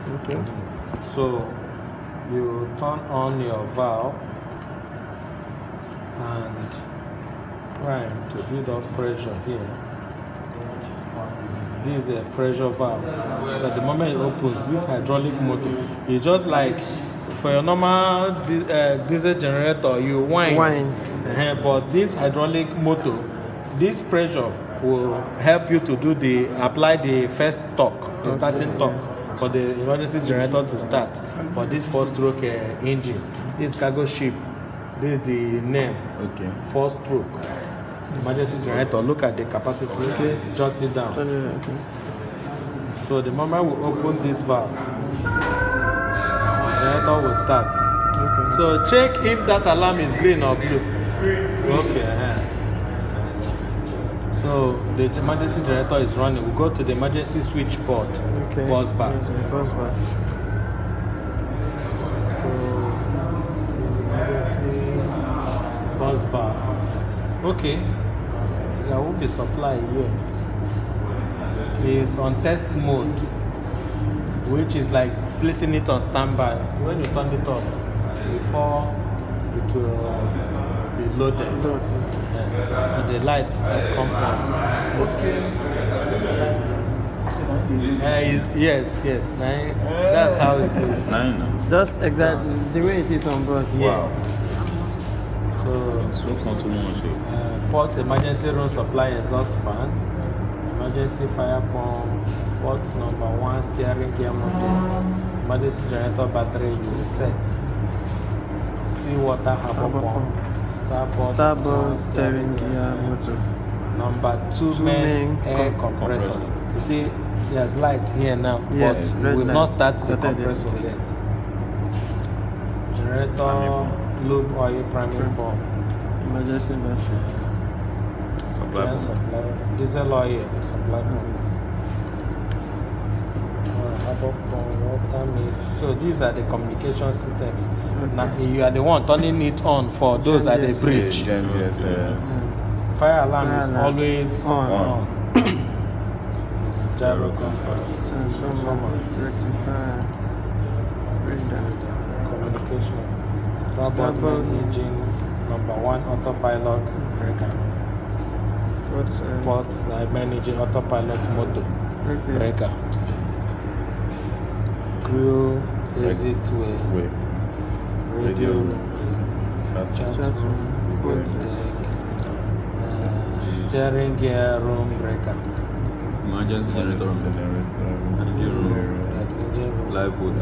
Okay. So you turn on your valve and prime to build up pressure here. This is a pressure valve. But the moment it opens, this hydraulic motor is just like for your normal diesel generator, you wind. But this hydraulic motor, this pressure will help you to apply the first torque, the starting torque for the emergency generator to start for this 4-stroke engine. This cargo ship, this is the name. Okay. 4-stroke emergency generator. Look at the capacity. Okay. Jot it down. Okay. So the moment we open this valve, the generator will start. Okay. So check if that alarm is green or blue. Okay. So the emergency generator is running. We go to the emergency switch port. Okay. Bus bar. Bus bar. So emergency bus bar. Okay. There won't be supply yet. It's on test mode, which is like placing it on standby. When you turn it off, before it will be loaded. So the light has come on. Okay. Yes. That's how it is. 9. Just exactly the way it is on board. Yes. Wow. So port emergency room supply exhaust fan, emergency fire pump, port number 1 steering gear motor, emergency generator battery unit set, seawater harbor pump, starboard steering gear motor, number 2 main air compressor. You see, there's light here now, yes, but we've not started the compressor yet. Generator, lube oil primary pump, emergency battery. Supply, diesel oil, supply pump, harbor pump, water mist. So these are the communication systems. Okay. Now you are the one turning it on for those at the bridge. Fire alarm is always on. Gyro compass, transformer, rectifier, communication, starboard engine, number 1 autopilot breaker. Port managing autopilot motor breaker. Crew exit way. Radio chat room, boat deck, steering gear room breaker. Emergency generator room. Engine room. Live boat.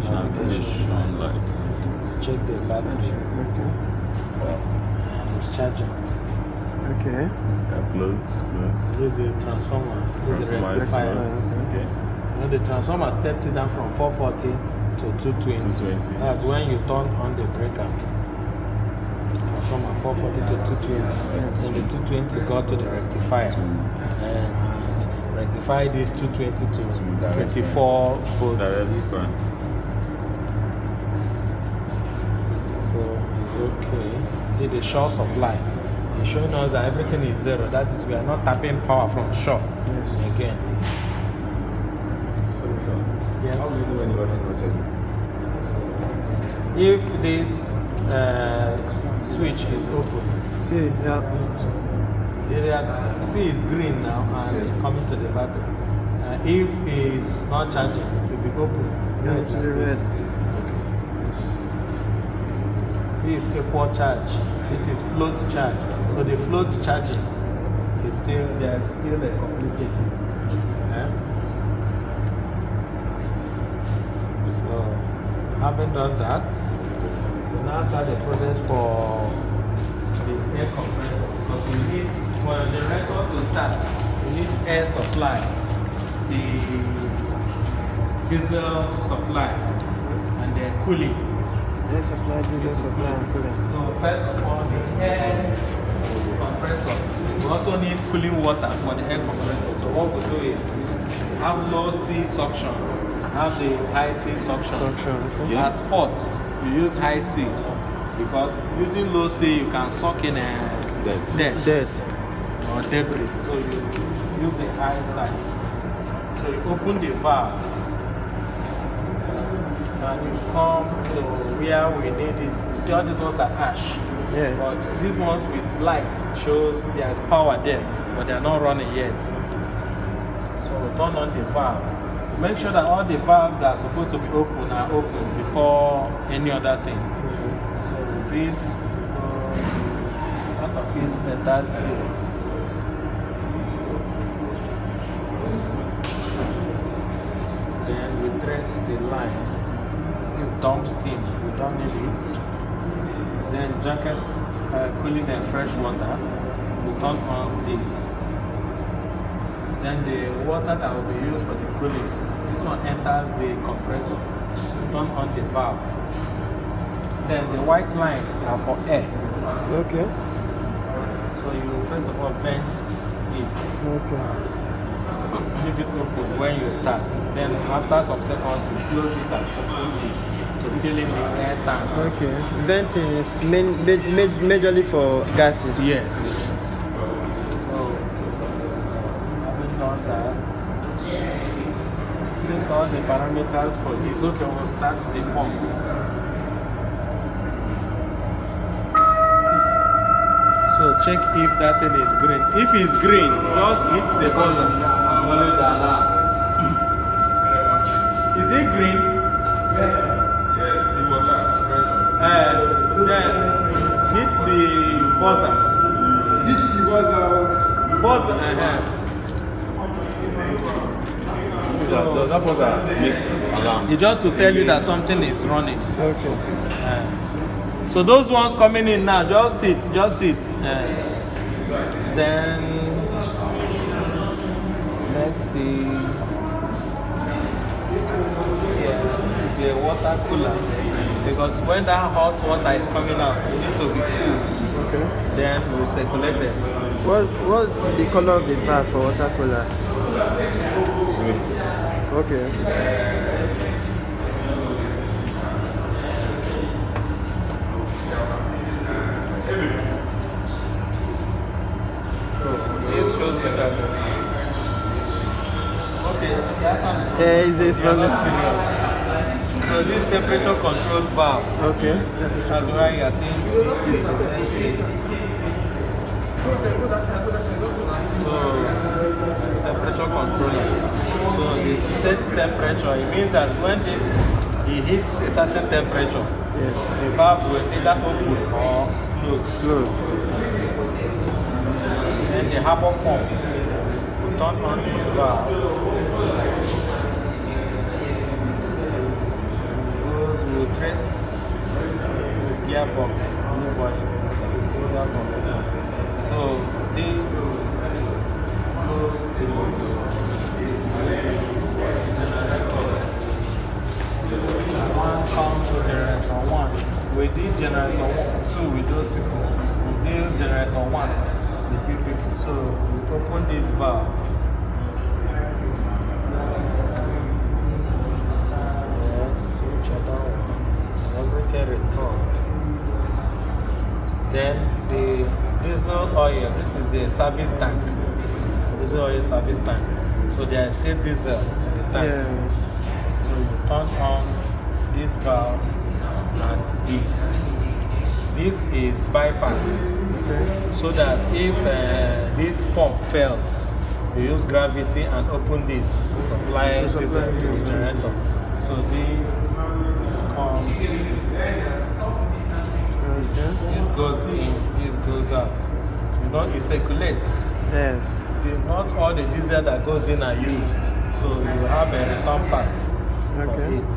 Navigation light. Check the battery. It's charging. Okay. Close. This is a transformer. This is a rectifier. Okay. You know, the transformer stepped it down from 440 to 220. That's when you turn on the breaker. Transformer 440 to 220. And the 220 got to the rectifier. And rectify this 220 to 24 volts. So it's okay. It's a short supply. It's showing us that everything is 0. That is, we are not tapping power from shore again. Yes. How do you know when you are if this switch is open, area C is green now and it's coming to the battery. If it's not charging, it will be open. Yeah, it's red. This is equal charge. This is float charge. So the float charging is still there's still a complete circuit. So having done that, we now start the process for the air compressor. Because we need for the generator to start, we need air supply, the diesel supply, and the cooling. Air supply, diesel supply, and cooling. So first of all, the air compressor. We also need cooling water for the air compressor. So what we do is have low C suction, have the high C suction. Okay. At hot, you use high C because using low C you can suck in dirt or debris. So you use the high side. So you open the valves and you come to where we need it. You see all these ones are ash. Yeah. But these ones with light shows there's power there, but they're not running yet. So turn on the valve. Make sure that all the valves that are supposed to be open are open before any other thing. So this goes out of it and that's here. Then we trace the line. This dump steam, we don't need it. Then jacket cooling and fresh water, we turn on this. Then the water that will be used for the cooling, this one enters the compressor, turn on the valve. Then the white lines are for air. Okay. So you first of all vent it. Okay. Leave it open when you start. Then after some seconds you close it and open this to fill in the air tank. Okay. Venting is majorly for gases. Yes. So having done that, think all the parameters for this. Okay, we'll start the pump. So check if that thing is green. If it's green, just hit the buzzer. Follow the alarm. Is it green? Yes, see water pressure. Then hit the buzzer. Hit the buzzer. Buzzer. Does that buzzer make alarm? It's just to tell you that something is running. Okay. So those ones coming in now, just sit. Then let's see. Yeah, this is the water cooler. Because when that hot water is coming out, it needs to be cool. Okay. Then we circulate it. What's the color of the valve for water cooler? Okay. This shows you that. Okay, that's something. Is this You're not valve? serious. So this temperature control valve. Okay. That's why you are seeing TC. So temperature controller. So it sets temperature. It means that when it hits a certain temperature, Yes. the valve will either open or close. Then the harbor pump will turn on this valve. Those will trace this gearbox. So this goes to one comes to generator 1. We did generator 2 with those people. We did generator 1 with few people. So we open this valve. Let's switch it on. Everything returned. Then the diesel oil. This is the service tank. Diesel oil service tank. So there is still diesel in the tank. Yeah. So you turn on this valve and this. This is bypass. Okay. So that if this pump fails, you use gravity and open this to supply diesel to the generator. So this comes, this goes in, this goes out. You know, it circulates. Yes. Not all the diesel that goes in are used. So you have a return part for Okay. it.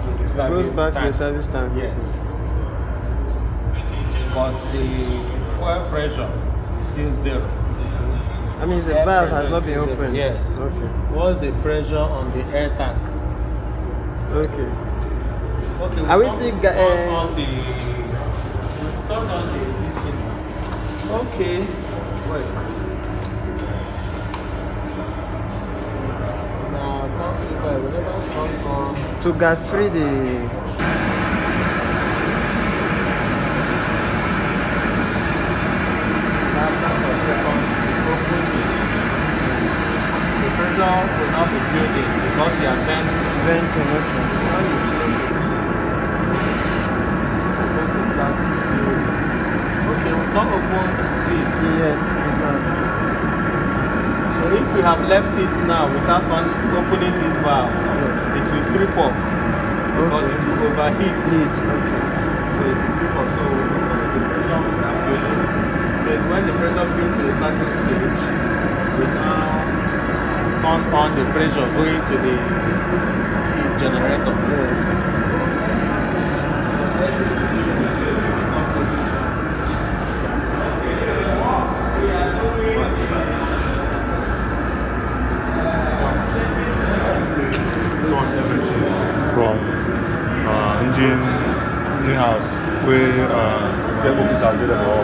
To the It service goes back to tank. the service tank. Yes. But the fuel pressure is still zero. I mean, the Air valve has pressure not is been still zero. opened. Yes. Okay. What's the pressure on the air tank? Okay. Okay. Are we turn- still turn on the? We've turned on the this thing. Okay. Wait. To gas free the. After some seconds, we open this. The pressure will not the building because you are venting. Venting, okay. It's supposed to start building. Okay, we've not opened this. Yes, we can. So if we have left it now without opening these valves, it will trip off because it will overheat. Okay. So it will trip off. So the pressure will start building. So it's when the pressure builds to the starting stage, we now turn on the pressure going to the generator. Yes. From engine house where the office are available.